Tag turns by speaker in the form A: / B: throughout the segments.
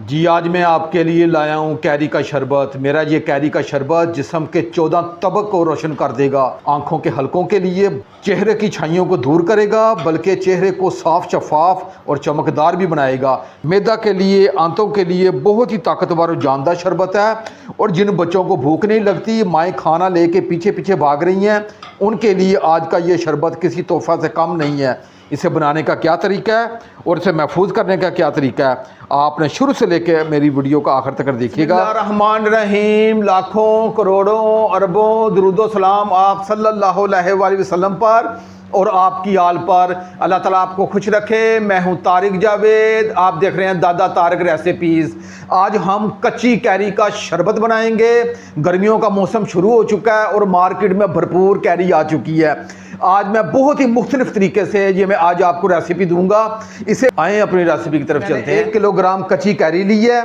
A: जी आज मैं आपके लिए लाया हूँ कैरी का शरबत। मेरा ये कैरी का शरबत जिस्म के 14 तबक को रोशन कर देगा, आंखों के हलकों के लिए, चेहरे की छाइयों को दूर करेगा, बल्कि चेहरे को साफ शफाफ और चमकदार भी बनाएगा। मैदा के लिए, आंतों के लिए बहुत ही ताकतवर और जानदार शरबत है। और जिन बच्चों को भूख नहीं लगती, माएँ खाना लेके पीछे पीछे भाग रही हैं, उनके लिए आज का ये शरबत किसी तोहफा से कम नहीं है। इसे बनाने का क्या तरीका है और इसे महफूज करने का क्या तरीका है, आपने शुरू से लेकर मेरी वीडियो का आखिर तक देखिएगा। रहमान रहीम, लाखों करोड़ों अरबों दुरूदो सलाम आप सल्लल्लाहु अलैहि वसल्लम पर और आपकी आल पर। अल्लाह ताला आपको खुश रखे। मैं हूं तारिक जावेद, आप देख रहे हैं दादा तारिक रेसिपीज़। आज हम कच्ची कैरी का शरबत बनाएंगे। गर्मियों का मौसम शुरू हो चुका है और मार्केट में भरपूर कैरी आ चुकी है। आज मैं बहुत ही मुख्तलिफ तरीके से ये मैं आज आपको रेसिपी दूंगा। इसे आए अपनी रेसिपी की तरफ चलते हैं। 1 किलोग्राम कच्ची कैरी ली है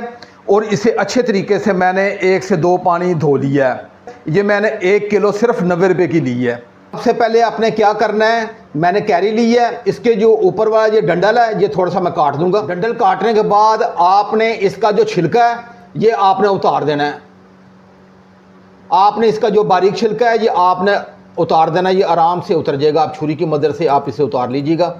A: और इसे अच्छे तरीके से मैंने 1 से 2 पानी धो लिया है। ये मैंने 1 किलो सिर्फ 90 रुपये की ली है। सबसे पहले आपने क्या करना है, मैंने कैरी ली है, इसके जो ऊपर वाला ये डंडल है ये थोड़ा सा मैं काट दूंगा। डंडल काटने के बाद आपने इसका जो छिलका है ये आपने उतार देना है। आपने इसका जो बारीक छिलका है ये आपने उतार देना, ये आराम से उतर जाएगा। आप छुरी की मदद से आप इसे उतार लीजिएगा।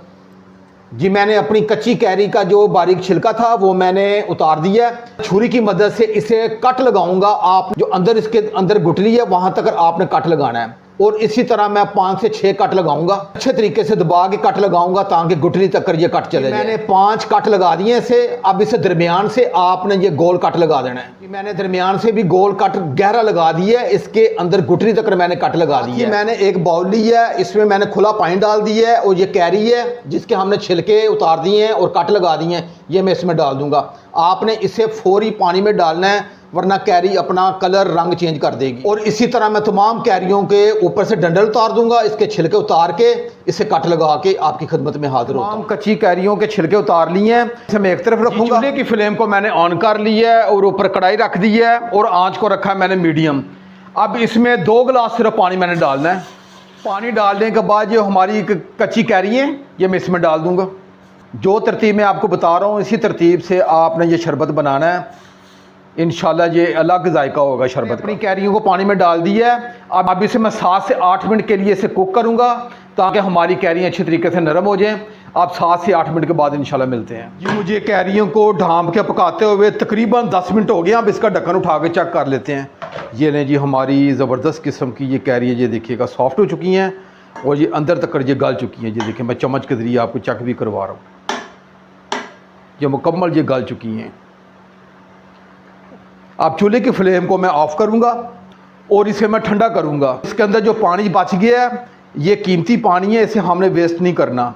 A: जी मैंने अपनी कच्ची कैरी का जो बारीक छिलका था वो मैंने उतार दिया। छुरी की मदद से इसे कट लगाऊंगा। आप जो अंदर इसके अंदर गुठली है वहां तक आपने कट लगाना है और इसी तरह मैं 5 से 6 कट लगाऊंगा। अच्छे तरीके से दबा के कट लगाऊंगा ताकि गुठली तक कर ये कट चले जाए। मैंने 5 कट लगा दिए इसे। अब इसे दरमियान से आपने ये गोल कट लगा देना है। मैंने दरमियान से भी गोल कट गहरा लगा दिया है। इसके अंदर गुठली तक मैंने कट लगा दी है। मैंने एक बाउल लिया है, इसमें मैंने खुला पानी डाल दिया है और ये कैरी है जिसके हमने छिलके उतार दिए हैं और कट लगा दिए हैं, ये मैं इसमें डाल दूंगा। आपने इसे फौरी पानी में डालना है वरना कैरी अपना कलर रंग चेंज कर देगी। और इसी तरह मैं तमाम कैरियों के ऊपर से डंडल उतार दूंगा, इसके छिलके उतार के इसे कट लगा के आपकी खिदमत में हाजिर होता हूं। कच्ची कैरियों के छिलके उतार लिए हैं, इसे मैं एक तरफ रखूंगा। चूल्हे की फ्लेम को मैंने ऑन कर लिया है और ऊपर कढ़ाई रख दी है और आंच को रखा है मैंने मीडियम। अब इसमें 2 गिलास सिर्फ पानी मैंने डालना है। पानी डालने के बाद जो हमारी कच्ची कैरी है ये मैं इसमें डाल दूंगा। जो तरतीब मैं आपको बता रहा हूँ इसी तरतीब से आपने ये शरबत बनाना है। इंशाल्लाह ये अलग जायका होगा शरबत। अपनी कैरियों को पानी में डाल दिया है। अब इसे मैं 7 से 8 मिनट के लिए इसे कुक करूँगा ताकि हमारी कैरियाँ अच्छी तरीके से नरम हो जाएं। आप 7 से 8 मिनट के बाद इंशाल्लाह मिलते हैं। ये मुझे कैरियों को ढांप के पकाते हुए तकरीबन 10 मिनट हो गए। अब इसका ढक्कन उठा के चेक कर लेते हैं। ये ने जी हमारी ज़बरदस्त किस्म की ये कैरी है, ये देखिएगा सॉफ्ट हो चुकी हैं और ये अंदर तक ये गल चुकी हैं। ये देखिए मैं चम्मच के ज़रिए आपको चेक भी करवा रहा हूँ, ये मुकम्मल ये गल चुकी हैं। अब चूल्हे की फ्लेम को मैं ऑफ़ करूंगा और इसे मैं ठंडा करूंगा। इसके अंदर जो पानी बच गया है ये कीमती पानी है, इसे हमने वेस्ट नहीं करना।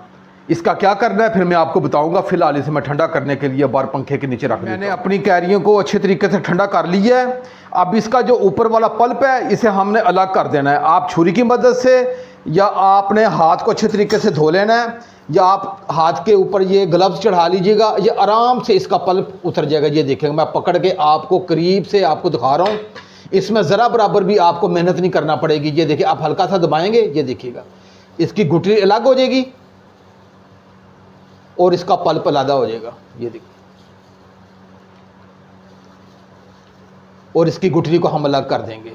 A: इसका क्या करना है फिर मैं आपको बताऊंगा। फिलहाल इसे मैं ठंडा करने के लिए बाहर पंखे के नीचे रख दिया। मैंने अपनी कैरियों को अच्छे तरीके से ठंडा कर लिया है। अब इसका जो ऊपर वाला पल्प है इसे हमने अलग कर देना है। आप छुरी की मदद से या आपने हाथ को अच्छे तरीके से धो लेना है या आप हाथ के ऊपर ये ग्लव्स चढ़ा लीजिएगा, ये आराम से इसका पल्प उतर जाएगा। ये देखेंगे मैं पकड़ के आपको करीब से आपको दिखा रहा हूँ। इसमें ज़रा बराबर भी आपको मेहनत नहीं करना पड़ेगी। ये देखिए आप हल्का सा दबाएंगे, ये देखिएगा इसकी गुठली अलग हो जाएगी और इसका पल्प अलग हो जाएगा। ये देखिए और इसकी गुठली को हम अलग कर देंगे।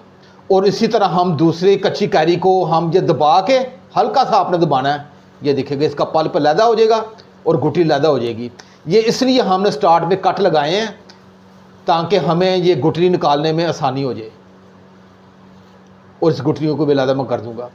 A: और इसी तरह हम दूसरी कच्ची कैरी को हम ये दबा के हल्का सा आपने दबाना है। ये देखिएगा इसका पल्प लैदा हो जाएगा और गुठली लैदा हो जाएगी। ये इसलिए हमने स्टार्ट में कट लगाए हैं ताकि हमें ये गुठली निकालने में आसानी हो जाए। और इस गुठलियों को भी लैदा मैं कर दूंगा।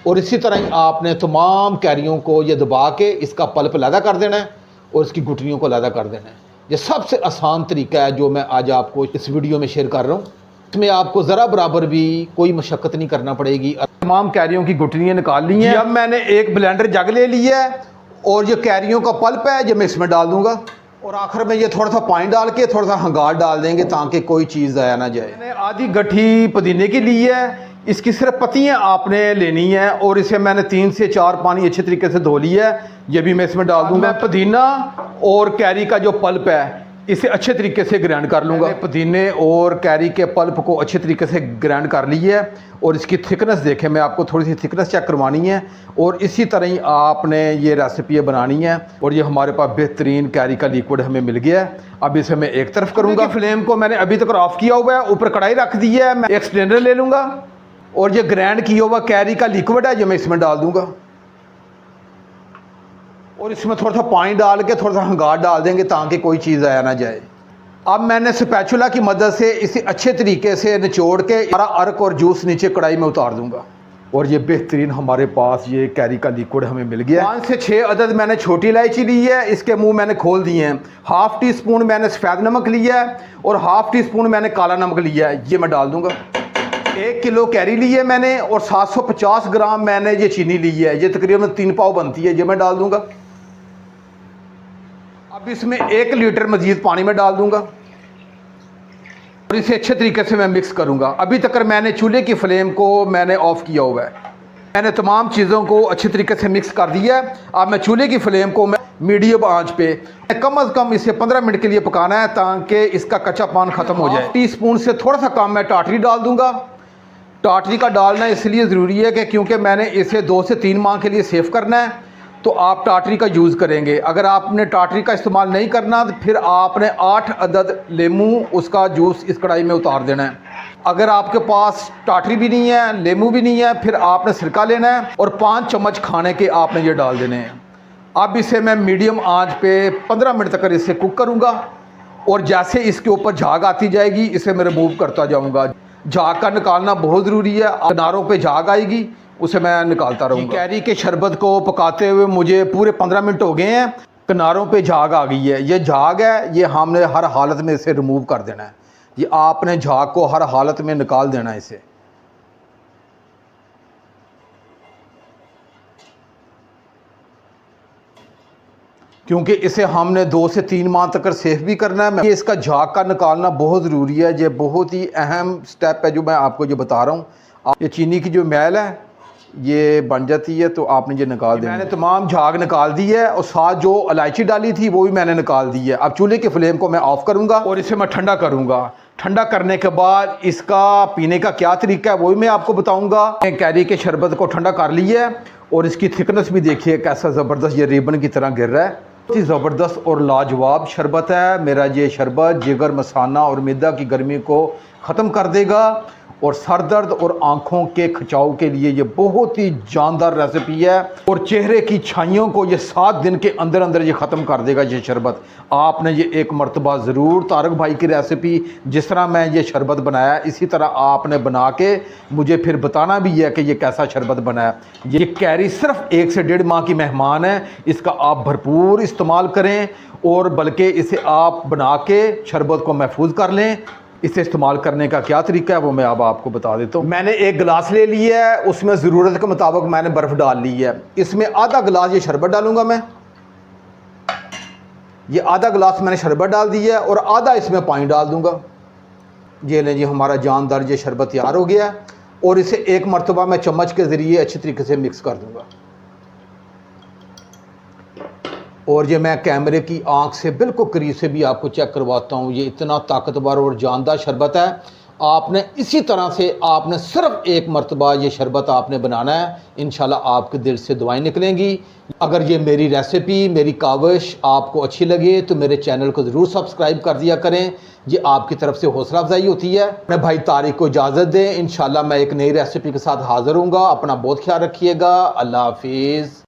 A: और इसी तरह ही आपने तमाम कैरियों को ये दबा के इसका पल्प लैदा कर देना है और इसकी गुठलियों को लैदा कर देना है। ये सबसे आसान तरीका है जो मैं आज आपको इस वीडियो में शेयर कर रहा हूँ। इसमें आपको ज़रा बराबर भी कोई मशक्क़त नहीं करना पड़ेगी। तमाम कैरियों की गुठलियाँ निकाल ली हैं। अब मैंने एक ब्लेंडर जग ले लिया है और ये कैरियों का पल्प है ये मैं इसमें डाल दूंगा। और आखिर में ये थोड़ा सा पानी डाल के थोड़ा सा हंगार डाल देंगे ताकि कोई चीज़ ज़ाया ना जाए। मैंने आधी गठी पुदीने की ली है, इसकी सिर्फ पत्तियाँ आपने लेनी है और इसे मैंने 3 से 4 पानी अच्छे तरीके से धो लिया है। ये भी मैं इसमें डाल दूंगा। मैं पुदीना और कैरी का जो पल्प है इसे अच्छे तरीके से ग्राइंड कर लूँगा। पुदीने और कैरी के पल्प को अच्छे तरीके से ग्राइंड कर लिया है और इसकी थिकनेस देखें, मैं आपको थोड़ी सी थिकनेस चेक करवानी है और इसी तरह ही आपने ये रेसिपी बनानी है। और ये हमारे पास बेहतरीन कैरी का लिक्विड हमें मिल गया है। अब इसे मैं एक तरफ करूँगा। फ्लेम को मैंने अभी तक ऑफ किया हुआ है, ऊपर कढ़ाई रख दी है। मैं एक स्ट्रेनर ले लूँगा और ये ग्राइंड किया हुआ कैरी का लिक्विड है जो मैं इसमें डाल दूँगा और इसमें थोड़ा सा पानी डाल के थोड़ा सा हंगार डाल देंगे ताकि कोई चीज़ आया ना जाए। अब मैंने स्पैचुला की मदद से इसे अच्छे तरीके से निचोड़ के सारा अर्क और जूस नीचे कढ़ाई में उतार दूंगा और ये बेहतरीन हमारे पास ये कैरी का लिक्विड हमें मिल गया। 5 से 6 अदद मैंने छोटी इलायची ली है, इसके मुंह मैंने खोल दिए हैं। हाफ़ टी स्पून मैंने सफ़ेद नमक लिया है और हाफ़ टी स्पून मैंने काला नमक लिया है, ये मैं डाल दूंगा। 1 किलो कैरी ली है मैंने और 750 ग्राम मैंने ये चीनी ली है, ये तकरीबन 3 पाव बनती है, ये मैं डाल दूंगा। अब इसमें 1 लीटर मजीद पानी में डाल दूंगा और इसे अच्छे तरीके से मैं मिक्स करूंगा। अभी तक मैंने चूल्हे की फ्लेम को मैंने ऑफ़ किया हुआ है। मैंने तमाम चीज़ों को अच्छे तरीके से मिक्स कर दिया है। अब मैं चूल्हे की फ्लेम को मैं मीडियम आंच पे कम अज़ कम इसे 15 मिनट के लिए पकाना है ताकि इसका कच्चापन ख़त्म हो जाए। टीस्पून से थोड़ा सा कम मैं टाटरी डाल दूँगा। टाटरी का डालना इसलिए ज़रूरी है कि क्योंकि मैंने इसे 2 से 3 माह के लिए सेव करना है, तो आप टाटरी का यूज़ करेंगे। अगर आपने टाटरी का इस्तेमाल नहीं करना तो फिर आपने 8 अदद लेमू उसका जूस इस कढ़ाई में उतार देना है। अगर आपके पास टाटरी भी नहीं है, लेमू भी नहीं है, फिर आपने सिरका लेना है और 5 चम्मच खाने के आपने ये डाल देने हैं। अब इसे मैं मीडियम आंच पे 15 मिनट तक इसे कुक करूँगा और जैसे इसके ऊपर झाग आती जाएगी इसे मैं रिमूव करता जाऊँगा। झाग का निकालना बहुत ज़रूरी है, किनारों पे झाग आएगी उसे मैं निकालता रहूँगा। कैरी के शरबत को पकाते हुए मुझे पूरे 15 मिनट हो गए हैं। किनारों पे झाग आ गई है, ये झाग है, ये हमने हर हालत में इसे रिमूव कर देना है। ये आपने झाग को हर हालत में निकाल देना है इसे। क्योंकि इसे हमने 2 से 3 माह तक सेफ भी करना है। इसका झाग का निकालना बहुत ज़रूरी है, ये बहुत ही अहम स्टेप है जो मैं आपको जो बता रहा हूँ। ये चीनी की जो मैल है ये बन जाती है तो आपने ये निकाल दिया। मैंने तमाम झाग निकाल दी है और साथ जो इलायची डाली थी वो भी मैंने निकाल दी है। अब चूल्हे की फ्लेम को मैं ऑफ़ करूँगा और इसे मैं ठंडा करूँगा। ठंडा करने के बाद इसका पीने का क्या तरीका है वो भी मैं आपको बताऊँगा। कैरी के शरबत को ठंडा कर लिया है और इसकी थिकनेस भी देखिए कैसा ज़बरदस्त ये रिबन की तरह गिर रहा है। बहुत ही ज़बरदस्त और लाजवाब शरबत है। मेरा ये शरबत जिगर, मसाना और मैदा की गर्मी को ख़त्म कर देगा और सर दर्द और आँखों के खिंचाव के लिए ये बहुत ही जानदार रेसिपी है और चेहरे की छाइयों को ये 7 दिन के अंदर अंदर ये ख़त्म कर देगा ये शरबत। आपने ये एक मरतबा ज़रूर तारक भाई की रेसिपी जिस तरह मैं ये शरबत बनाया इसी तरह आपने बना के मुझे फिर बताना भी है कि ये कैसा शरबत बनाया। ये कैरी सिर्फ 1 से 1.5 माह की मेहमान है, इसका आप भरपूर इस्तेमाल करें और बल्कि इसे आप बना के शरबत को महफूज कर लें। इसे इस्तेमाल करने का क्या तरीका है वो मैं अब आपको बता देता हूँ। मैंने एक गिलास ले लिया है, उसमें ज़रूरत के मुताबिक मैंने बर्फ़ डाल ली है। इसमें आधा गिलास ये शरबत डालूंगा मैं, ये आधा गिलास मैंने शरबत डाल दिया है और आधा इसमें पानी डाल दूंगा। ये लें जी, हमारा जानदार ये शरबत तैयार हो गया और इसे एक मरतबा मैं चम्मच के ज़रिए अच्छी तरीके से मिक्स कर दूंगा। और ये मैं कैमरे की आंख से बिल्कुल करीब से भी आपको चेक करवाता हूँ। ये इतना ताकतवर और जानदार शरबत है। आपने इसी तरह से आपने सिर्फ एक मरतबा ये शरबत आपने बनाना है, इंशाल्लाह आपके दिल से दुआएं निकलेंगी। अगर ये मेरी रेसिपी, मेरी काविश आपको अच्छी लगे तो मेरे चैनल को ज़रूर सब्सक्राइब कर दिया करें, ये आपकी तरफ से हौसला अफजाई होती है। मैं भाई तारिक को इजाज़त दें, इंशाल्लाह मैं एक नई रेसिपी के साथ हाज़िर हूँगा। अपना बहुत ख्याल रखिएगा। अल्लाह हाफिज़।